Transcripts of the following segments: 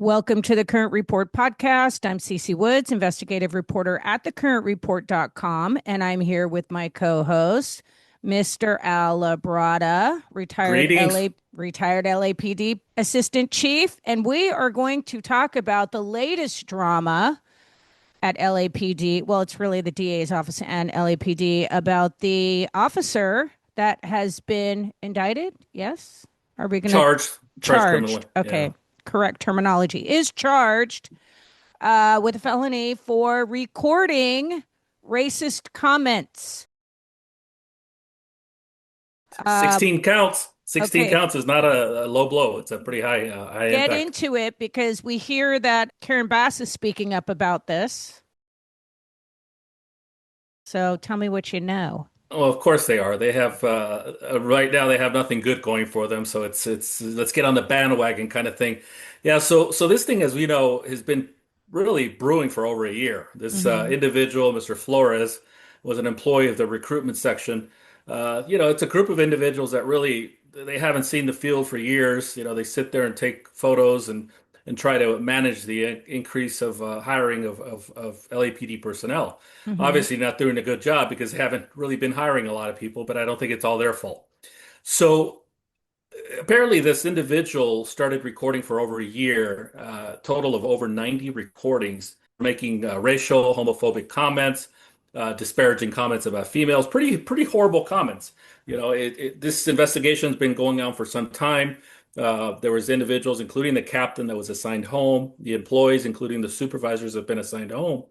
Welcome to the Current Report podcast. I'm Cece Woods, investigative reporter at thecurrentreport.com, and I'm here with my co-host, Mr. Al Labrada, Greetings. retired LAPD assistant chief, and we are going to talk about the latest drama at LAPD. Well, it's really the DA's office and LAPD about the officer that has been indicted. Yes? Are we going to Charged criminally. charged? Yeah. Okay, correct terminology. Is charged with a felony for recording racist comments. Uh, 16 counts. 16 okay, counts is not a low blow. It's a pretty high get impact. into it because we hear that Karen Bass is speaking up about this. So tell me what you know. Well, of course they are. They have right now they have nothing good going for them. So it's let's get on the bandwagon kind of thing. Yeah. So this thing, as we know, has been really brewing for over a year. This Mm-hmm. individual, Mr. Flores, was an employee of the recruitment section. It's a group of individuals that really they haven't seen the field for years. They sit there and take photos and try to manage the increase of hiring of LAPD personnel. Mm-hmm. Obviously, not doing a good job because they haven't really been hiring a lot of people, but I don't think it's all their fault. So apparently, this individual started recording for over a year, total of over 90 recordings, making racial, homophobic comments, disparaging comments about females, pretty horrible comments. This investigation has been going on for some time. There was individuals, including the captain that was assigned home, the employees, including the supervisors, have been assigned home.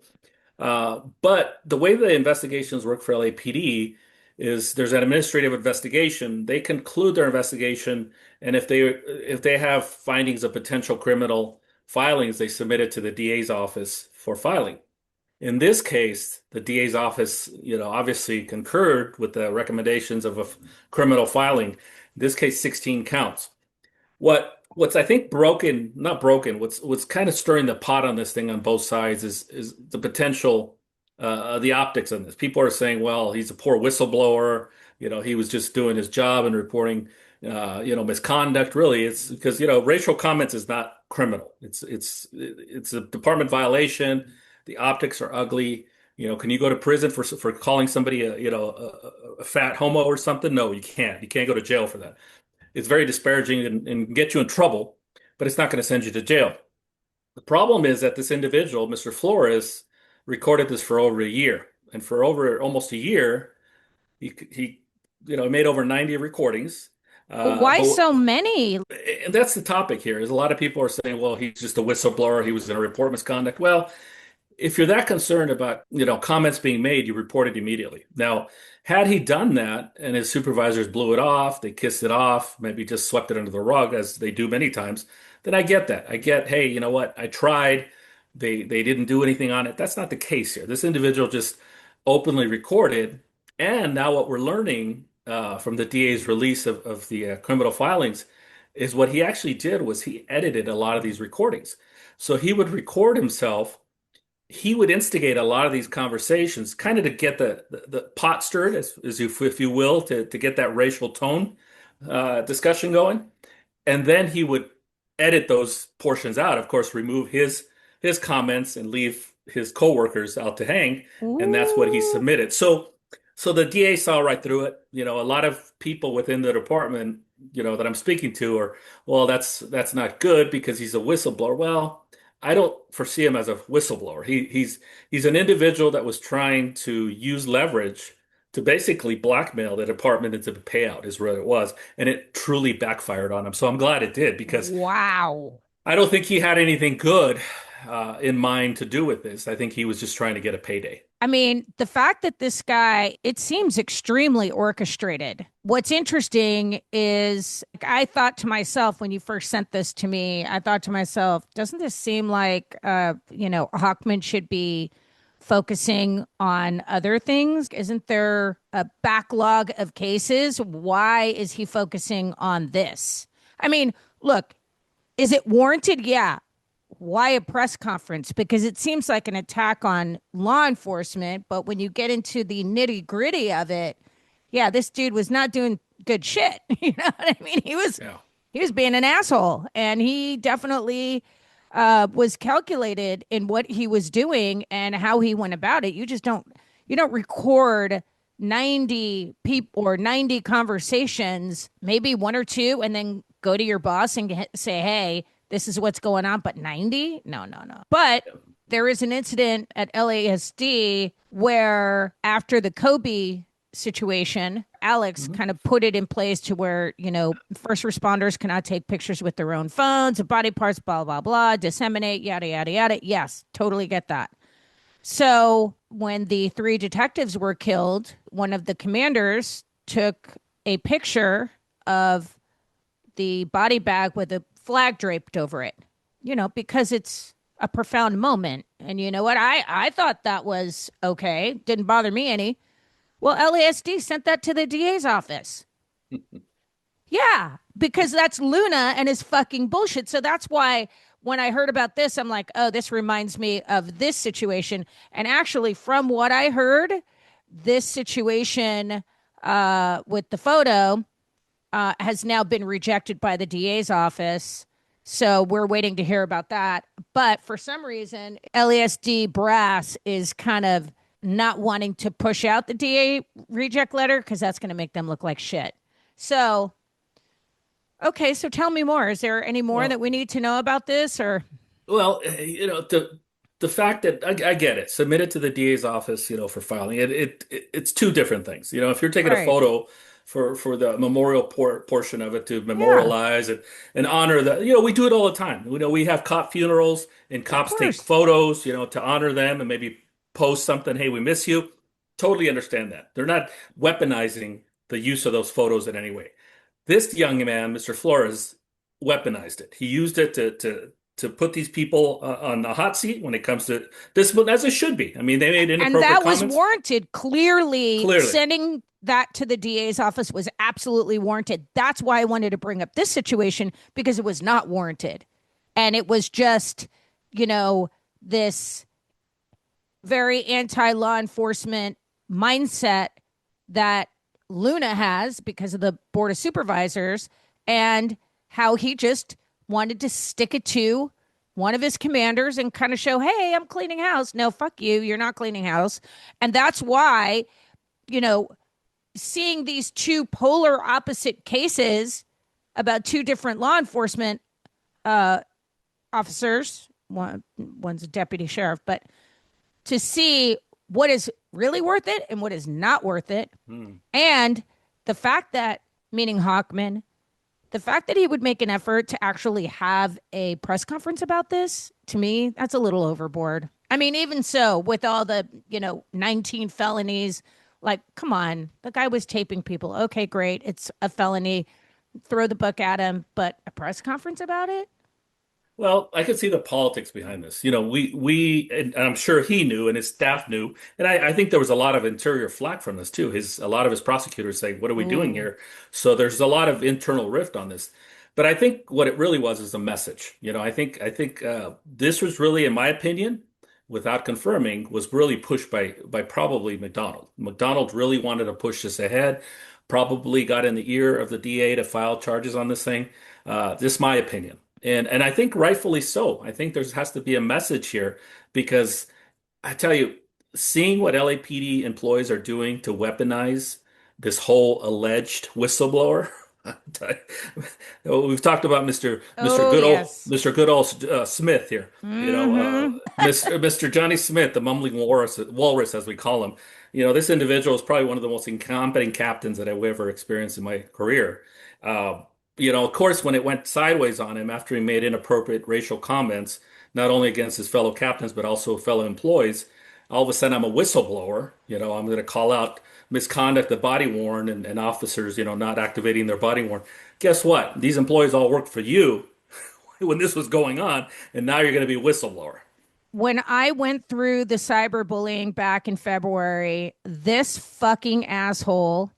But the way the investigations work for LAPD is there's an administrative investigation. They conclude their investigation, and if they have findings of potential criminal filings, they submit it to the DA's office for filing. In this case, the DA's office, obviously concurred with the recommendations of a criminal filing. In this case, 16 counts. What's I think broken, not broken, what's kind of stirring the pot on this thing on both sides is the potential the optics on this. People are saying, well, he's a poor whistleblower, he was just doing his job and reporting misconduct. Really, it's because, racial comments is not criminal. It's a department violation. The optics are ugly. Can you go to prison for calling somebody a fat homo or something? No, you can't. You can't go to jail for that. It's very disparaging and get you in trouble, but it's not going to send you to jail. The problem is that this individual, Mr. Flores, recorded this for over a year, and for over almost a year, he made over 90 recordings. Why But so many? and that's the topic here. Is a lot of people are saying, well, he's just a whistleblower. He was going to report misconduct. Well, if you're that concerned about, comments being made, you report it immediately. Now, had he done that and his supervisors blew it off, they kissed it off, maybe just swept it under the rug as they do many times, then I get that. I get, hey, you know what? I tried. They didn't do anything on it. That's not the case here. This individual just openly recorded, and now what we're learning from the DA's release of the criminal filings is what he actually did was he edited a lot of these recordings. So he would record himself, he would instigate a lot of these conversations, kind of to get the pot stirred, if you will, to get that racial tone discussion going, and then he would edit those portions out. Of course, remove his comments and leave his coworkers out to hang, and that's what he Ooh. submitted. So the DA saw right through it. A lot of people within the department, that I'm speaking to are, well, that's not good because he's a whistleblower. Well, I don't foresee him as a whistleblower. He's an individual that was trying to use leverage to basically blackmail the department into the payout is what it was, and it truly backfired on him. So I'm glad it did because Wow. I don't think he had anything good in mind to do with this. I think he was just trying to get a payday. I mean, the fact that this guy, it seems extremely orchestrated. What's interesting is I thought to myself when you first sent this to me, I thought to myself, doesn't this seem like, Hawkman should be focusing on other things? Isn't there a backlog of cases? Why is he focusing on this? I mean, look, is it warranted? Yeah. Why a press conference? Because it seems like an attack on law enforcement. But when you get into the nitty gritty of it, yeah, this dude was not doing good shit. You know what I mean? He was Yeah. he was being an asshole, and he definitely. was calculated in what he was doing and how he went about it. You don't record 90 people or 90 conversations, maybe one or two, and then go to your boss and say, hey, this is what's going on. But 90? No, no, no. But there is an incident at LASD where after the Kobe situation, Alex Mhm. kind of put it in place to where, first responders cannot take pictures with their own phones of body parts, blah, blah, blah, disseminate, yada, yada, yada. Yes, totally get that. So when the three detectives were killed, one of the commanders took a picture of the body bag with a flag draped over it, because it's a profound moment. And you know what? I thought that was okay. Didn't bother me any. Well, LASD sent that to the DA's office. Yeah, because that's Luna and his fucking bullshit. So that's why when I heard about this, I'm like, oh, this reminds me of this situation. And actually, from what I heard, this situation with the photo has now been rejected by the DA's office. So we're waiting to hear about that. But for some reason, LASD brass is kind of not wanting to push out the DA reject letter because that's going to make them look like shit. So, okay, so tell me more. Is there any more that Well, we need to know about this or? well, the fact that I get it, submit it to the DA's office, for filing it's two different things. If you're taking a Right. photo for the memorial portion of it to Yeah, memorialize and honor that, we do it all the time. We have cop funerals and of cops take course. photos, to honor them and maybe post something, hey, we miss you. Totally understand that. They're not weaponizing the use of those photos in any way. This young man, Mr. Flores, weaponized it. He used it to put these people on the hot seat when it comes to discipline, as it should be. I mean, they made And inappropriate that was comments. warranted. Clearly, Clearly, sending that to the DA's office was absolutely warranted. That's why I wanted to bring up this situation because it was not warranted. And it was just, this very anti law enforcement mindset that Luna has because of the board of supervisors and how he just wanted to stick it to one of his commanders and kind of show, hey, I'm cleaning house. No, fuck you. You're not cleaning house. And that's why, you know, seeing these two polar opposite cases about two different law enforcement officers, one's a deputy sheriff, but to see what is really worth it and what is not worth it. hmm. And the fact that, meaning Hawkman, the fact that he would make an effort to actually have a press conference about this, to me, that's a little overboard. I mean, even so, with all the, 19 felonies, like, come on, the guy was taping people. Okay, great. It's a felony. Throw the book at him, but a press conference about it? Well, I could see the politics behind this. And I'm sure he knew and his staff knew. And I think there was a lot of interior flack from this too. A lot of his prosecutors saying, what are we doing Ooh. here? So there's a lot of internal rift on this. But I think what it really was is a message. I think this was really, in my opinion, without confirming, was really pushed by probably McDonald. McDonald really wanted to push this ahead, probably got in the ear of the DA to file charges on this thing. This is my opinion. And I think rightfully so. I think there has to be a message here because I tell you, seeing what LAPD employees are doing to weaponize this whole alleged whistleblower. We've talked about Mr. Oh, yes. Mr. Good old Smith here. Mm-hmm. Mr. Johnny Smith, the mumbling walrus as we call him. This individual is probably one of the most incompetent captains that I've ever experienced in my career. Uh, of course, when it went sideways on him after he made inappropriate racial comments, not only against his fellow captains, but also fellow employees, all of a sudden I'm a whistleblower. I'm going to call out misconduct of body worn and officers, not activating their body worn. Guess what? These employees all worked for you when this was going on, and now you're going to be a whistleblower. When I went through the cyberbullying back in February, this fucking asshole,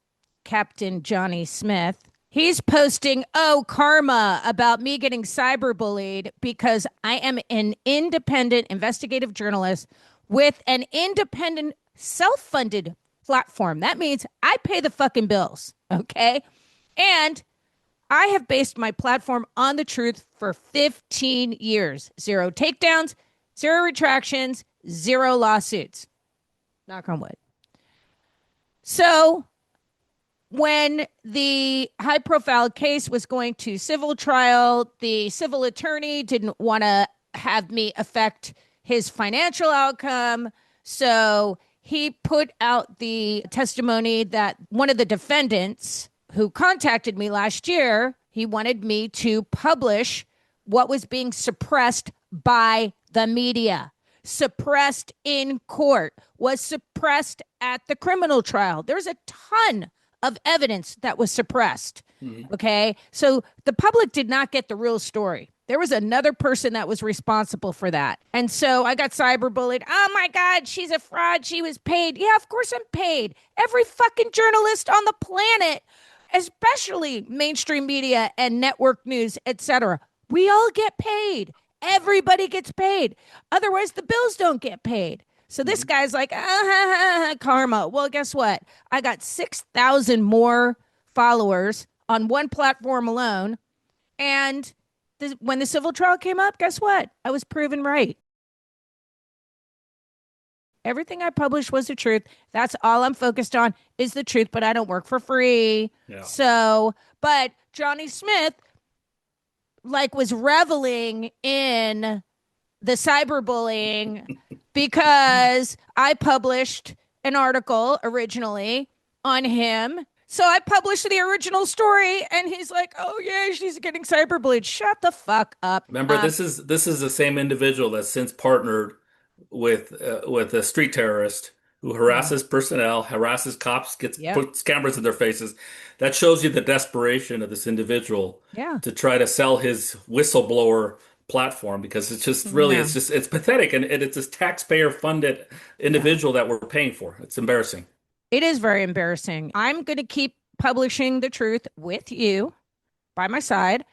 Captain Johnny Smith, he's posting, oh, karma about me getting cyberbullied because I am an independent investigative journalist with an independent self funded platform. That means I pay the fucking bills. Okay. And I have based my platform on the truth for 15 years. Zero takedowns, zero retractions, zero lawsuits. Knock on wood. So when the high profile case was going to civil trial, the civil attorney didn't want to have me affect his financial outcome. So he put out the testimony that one of the defendants who contacted me last year, he wanted me to publish what was being suppressed by the media, suppressed in court, was suppressed at the criminal trial. There's a ton of evidence that was suppressed. Mm-hmm. Okay. So the public did not get the real story. There was another person that was responsible for that. And so I got cyberbullied. Oh my God, she's a fraud. She was paid. Yeah, of course I'm paid. Every fucking journalist on the planet, especially mainstream media and network news, etc. We all get paid. Everybody gets paid. Otherwise, the bills don't get paid. So this guy's like, karma. Well, guess what? I got 6,000 more followers on one platform alone. And when the civil trial came up, guess what? I was proven right. Everything I published was the truth. That's all I'm focused on is the truth, but I don't work for free. Yeah. So, but Johnny Smith, like, was reveling in the cyberbullying because I published an article originally on him. So I published the original story and he's like, oh yeah, she's getting cyberbullied. Shut the fuck up. Remember, this is the same individual that's since partnered with a street terrorist who harasses personnel, harasses cops, puts cameras in their faces. That shows you the desperation of this individual to try to sell his whistleblower platform, because it's just really it's pathetic, and it's this taxpayer funded individual that we're paying for. It's embarrassing. It is very embarrassing. I'm going to keep publishing the truth with you by my side,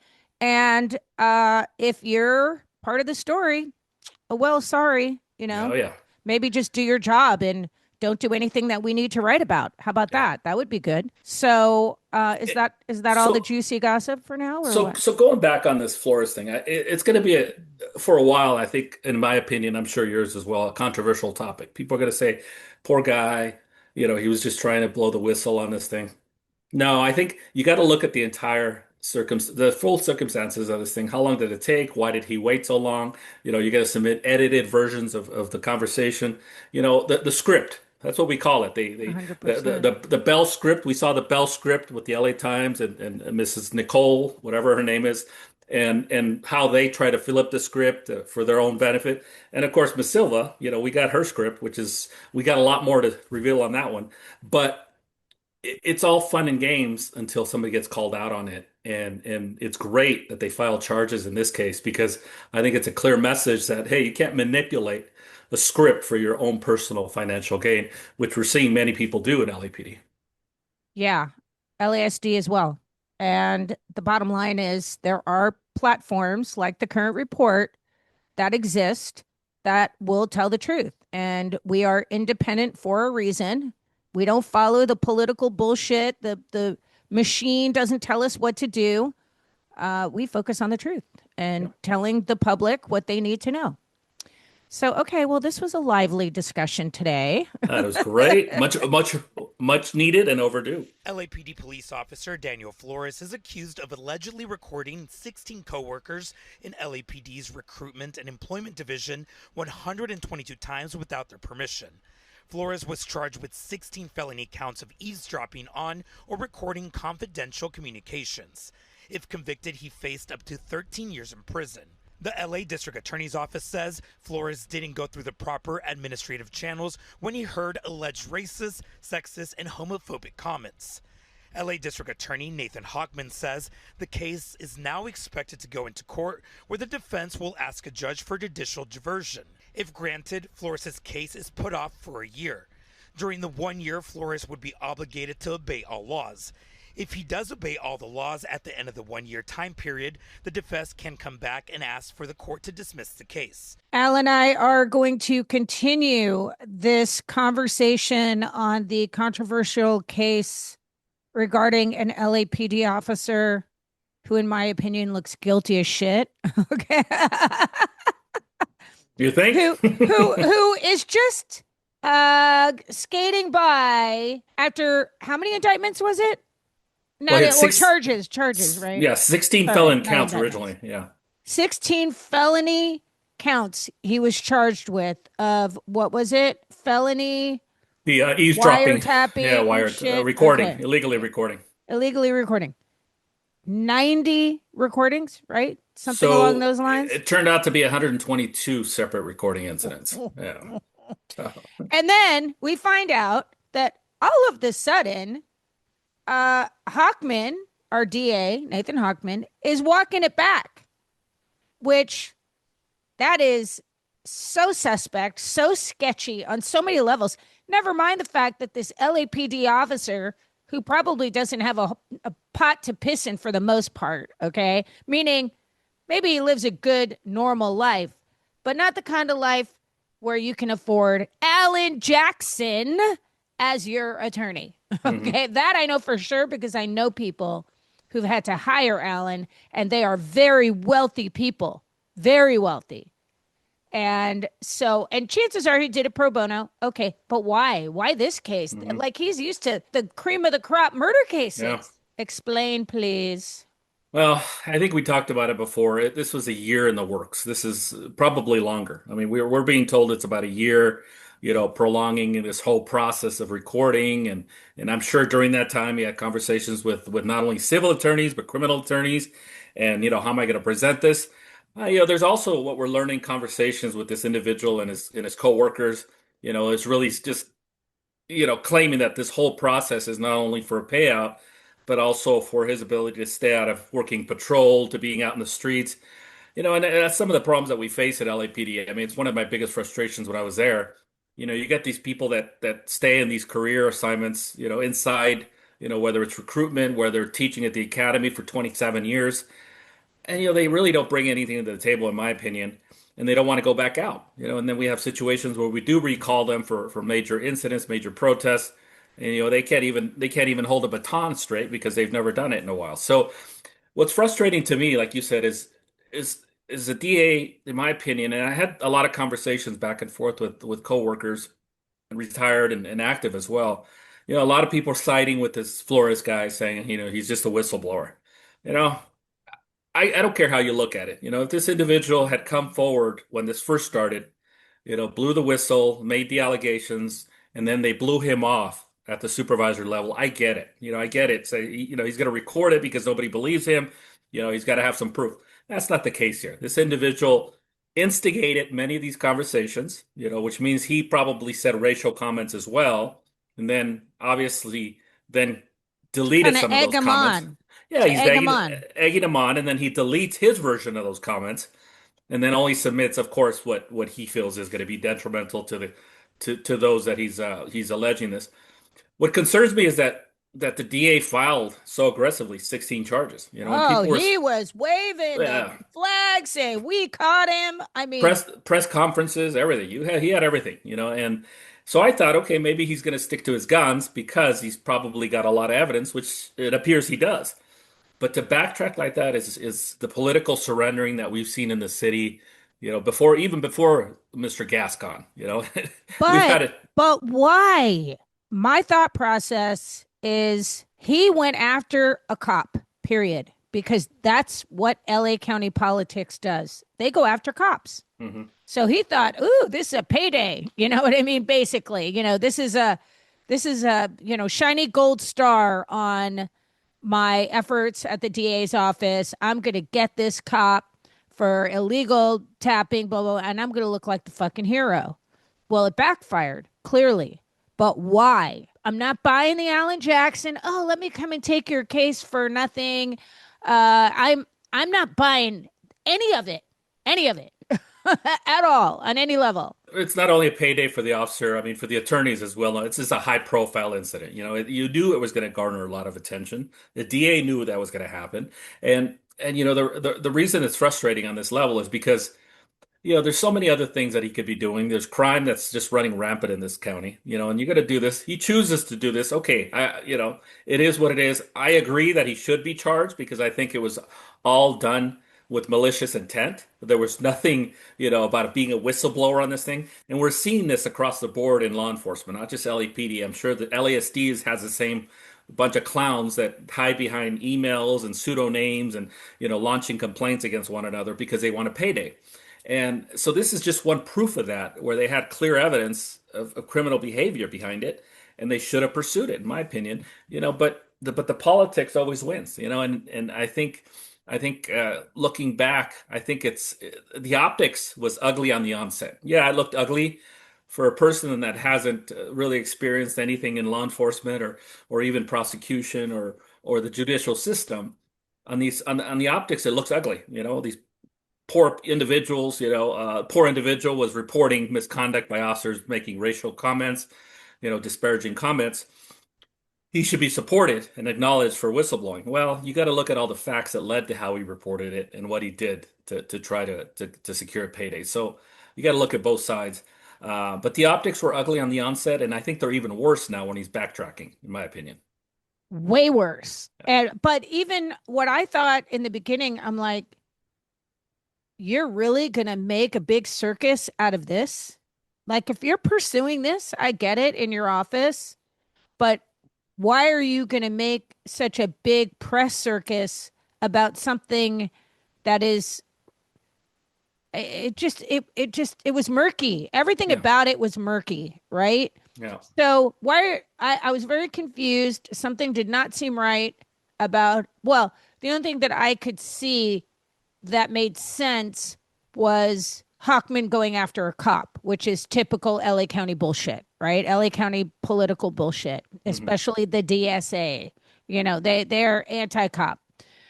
and if you're part of the story, well, sorry, maybe just do your job and don't do anything that we need to write about. How about that? That would be good. So is that all the juicy gossip for now? Or so going back on this Flores thing, it's going to be for a while, I think, in my opinion, I'm sure yours as well, a controversial topic. People are going to say, poor guy, he was just trying to blow the whistle on this thing. No, I think you got to look at the full circumstances of this thing. How long did it take? Why did he wait so long? You got to submit edited versions of the conversation. The script. That's what we call it. The Bell script. We saw the Bell script with the LA Times and Mrs. Nicole, whatever her name is, and how they try to fill up the script for their own benefit. And of course, Miss Silva, we got her script, we got a lot more to reveal on that one. But it's all fun and games until somebody gets called out on it. And it's great that they filed charges in this case, because I think it's a clear message that, hey, you can't manipulate the script for your own personal financial gain, which we're seeing many people do in LAPD. Yeah, LASD as well. And the bottom line is there are platforms like the current report that exist that will tell the truth. And we are independent for a reason. We don't follow the political bullshit. The machine doesn't tell us what to do. We focus on the truth and telling the public what they need to know. So, okay, well, this was a lively discussion today. That was great. Much needed and overdue. LAPD police officer Daniel Flores is accused of allegedly recording 16 coworkers in LAPD's recruitment and employment division 122 times without their permission. Flores was charged with 16 felony counts of eavesdropping on or recording confidential communications. If convicted, he faced up to 13 years in prison. The LA District Attorney's Office says Flores didn't go through the proper administrative channels when he heard alleged racist, sexist, and homophobic comments. LA District Attorney Nathan Hochman says the case is now expected to go into court, where the defense will ask a judge for judicial diversion. If granted, Flores' case is put off for a year. During the 1 year, Flores would be obligated to obey all laws. If he does obey all the laws at the end of the 1 year time period, the defense can come back and ask for the court to dismiss the case. Al and I are going to continue this conversation on the controversial case regarding an LAPD officer who in my opinion looks guilty as shit. Okay. You think? Who is just skating by after how many indictments was it? Well, he Not had or charges, right? yeah, 16 Sorry, felon not counts indictments. originally. Yeah. 16 felony counts he was charged with of what was it? Felony The eavesdropping, yeah, wiretapping shit. recording, Okay. illegally recording. Illegally recording. 90 recordings, right? Something along So those lines. it turned out to be 122 separate recording incidents. Yeah. So, And then we find out that all of the sudden, Hockman, our DA, Nathan Hockman, is walking it back, which that is so suspect, so sketchy on so many levels. Never mind the fact that this LAPD officer, who probably doesn't have a pot to piss in for the most part, okay? Meaning maybe he lives a good, normal life, but not the kind of life where you can afford Alan Jackson as your attorney. mhm. Okay. That I know for sure because I know people who've had to hire Alan, and they are very wealthy people, very wealthy. And chances are he did it pro bono. Okay, but why? Why this case? Mhm. Like he's used to the cream of the crop murder Yeah. cases. Explain, please. Well, I think we talked about it before. This was a year in the works. This is probably longer. I mean, we're being told it's about a year, prolonging this whole process of recording, and I'm sure during that time he had conversations with not only civil attorneys but criminal attorneys, and how am I going to present this? There's also what we're learning conversations with this individual and his coworkers. It's really just claiming that this whole process is not only for a payout, but also for his ability to stay out of working patrol, to being out in the streets. And that's some of the problems that we face at LAPD. I mean, it's one of my biggest frustrations when I was there. You get these people that stay in these career assignments, inside, whether it's recruitment, whether they're teaching at the academy for 27 years. And they really don't bring anything to the table, in my opinion, and they don't want to go back out. And then we have situations where we do recall them for major incidents, major protests, and they can't even hold a baton straight because they've never done it in a while. So what's frustrating to me, like you said, is the DA, in my opinion, and I had a lot of conversations back and forth with coworkers, retired and active as well. A lot of people are siding with this Flores guy, saying, he's just a whistleblower. You know, I don't care how you look at it. If this individual had come forward when this first started, blew the whistle, made the allegations, and then they blew him off at the supervisor level, I get it. I get it. Say, he's going to record it because nobody believes him. He's got to have some proof. That's not the case here. This individual instigated many of these conversations, which means he probably said racial comments as well, and then obviously then deleted Kind of some of egg those him comments. on. Yeah, To he's egg him egging, on. egging him on, and then he deletes his version of those comments, and then only submits, of course, what he feels is going to be detrimental to those that he's alleging this. What concerns me is that the DA filed so aggressively 16 charges, and Oh, people were he was waving the yeah, flag saying, we caught him. I mean, press conferences, everything. He had everything, and so I thought, okay, maybe he's going to stick to his guns because he's probably got a lot of evidence, which it appears he does. But to backtrack like that is the political surrendering that we've seen in the city, even before Mr. Gascon, we've but had it. but why? My thought process is he went after a cop, period, because that's what LA County politics does. They go after cops. Mhm. So he thought, "Ooh, this is a payday." You know what I mean? Basically, this is a shiny gold star on my efforts at the DA's office. I'm going to get this cop for illegal tapping, blah, blah, blah, and I'm going to look like the fucking hero. Well, it backfired, clearly. But why? I'm not buying the Alan Jackson. Oh, let me come and take your case for nothing. I'm not buying any of it. Any of it. At all on any level. It's not only a payday for the officer, I mean, for the attorneys as well. It's just a high profile incident. You knew it was going to garner a lot of attention. The DA knew that was going to happen. And the reason it's frustrating on this level is because There's so many other things that he could be doing. There's crime that's just running rampant in this county, and you got to do this. He chooses to do this. Okay, it is what it is. I agree that he should be charged because I think it was all done with malicious intent. There was nothing, about it being a whistleblower on this thing. And we're seeing this across the board in law enforcement, not just LAPD. I'm sure that LASD has the same bunch of clowns that hide behind emails and pseudonames and, launching complaints against one another because they want a payday. And so this is just one proof of that, where they had clear evidence of criminal behavior behind it, and they should have pursued it, in my opinion. But the politics always wins, and I think looking back, I think it's the optics was ugly on the onset. Yeah, it looked ugly for a person that hasn't really experienced anything in law enforcement or even prosecution or the judicial system. On the optics, it looks ugly. These poor individuals, poor individual was reporting misconduct by officers making racial comments, disparaging comments. He should be supported and acknowledged for whistleblowing. Well, you got to look at all the facts that led to how he reported it and what he did to try to secure a payday. So you got to look at both sides. But the optics were ugly on the onset, and I think they're even worse now when he's backtracking, in my opinion. Way worse. But even what I thought in the beginning, I'm like, you're really going to make a big circus out of this? Like, if you're pursuing this, I get it in your office, but why are you going to make such a big press circus about something that is it was murky. Everything Yeah, about it was murky, right? yeah. So I was very confused. Something did not seem right about, well, the only thing that I could see that made sense was Hockman going after a cop, which is typical LA County bullshit, right? LA County political bullshit, Hmm. especially the DSA. They're anti-cop.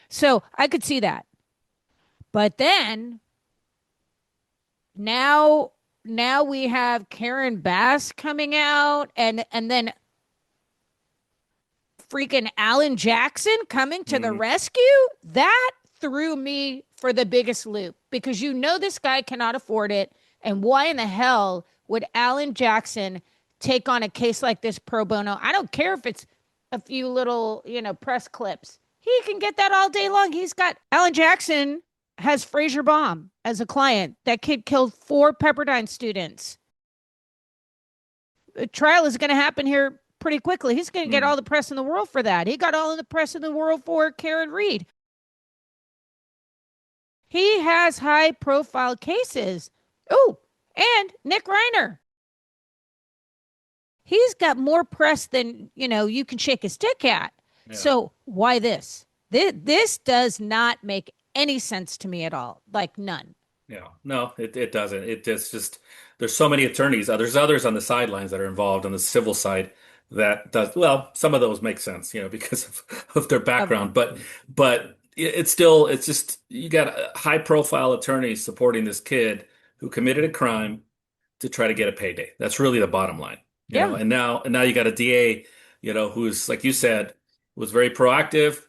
So I could see that. But then now we have Karen Bass coming out and then freaking Alan Jackson coming to the Hmm. rescue. That threw me for the biggest loop because this guy cannot afford it. And why in the hell would Alan Jackson take on a case like this pro bono? I don't care if it's a few little, press clips. He can get that all day long. He's got Alan Jackson has Fraser Baum as a client. That kid killed 4 Pepperdine students. A trial is going to happen here pretty quickly. He's going to get Hmm. all the press in the world for that. He got all of the press in the world for Karen Reed. He has high profile cases. Oh, and Nick Reiner. He's got more press than, you can shake a stick at. Yeah. So why this? This does not make any sense to me at all. Like none. Yeah, no, it doesn't. Just there's so many attorneys. There's others on the sidelines that are involved on the civil side that does well. Some of those make sense, because of their Of background. But it's just you got high profile attorneys supporting this kid who committed a crime to try to get a payday. That's really the bottom line, yeah. And now you got a DA, who's like you said, was very proactive.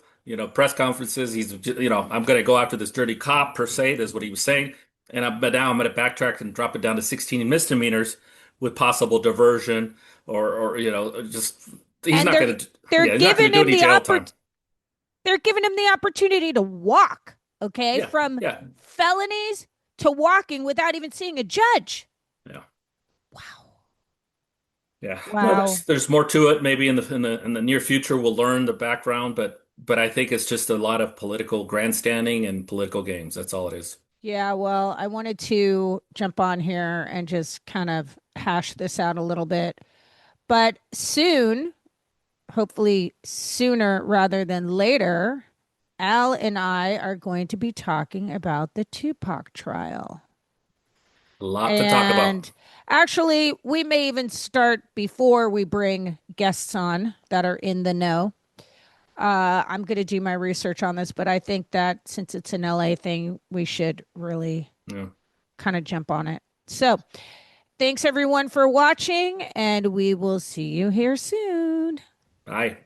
Press conferences. I'm going to go after this dirty cop per se. That's what he was saying. But now I'm going to backtrack and drop it down to 16 misdemeanors with possible diversion or just he's And not they're going to, they're yeah, he's not going giving to do him any the jail time. they're giving him the opportunity to walk, okay? Yeah, From yeah, felonies to walking without even seeing a judge. yeah, Wow. yeah. No, Wow. there's more to it. Maybe in the near future we'll learn the background, but I think it's just a lot of political grandstanding and political games. That's all it is. Yeah, well, I wanted to jump on here and just kind of hash this out a little bit. But soon, hopefully sooner rather than later, Al and I are going to be talking about the Tupac trial. A lot to talk about. And actually, we may even start before we bring guests on that are in the know. I'm going to do my research on this, but I think that since it's an LA thing, we should really Yeah. kind of jump on it. So, thanks everyone for watching, and we will see you here soon. Bye.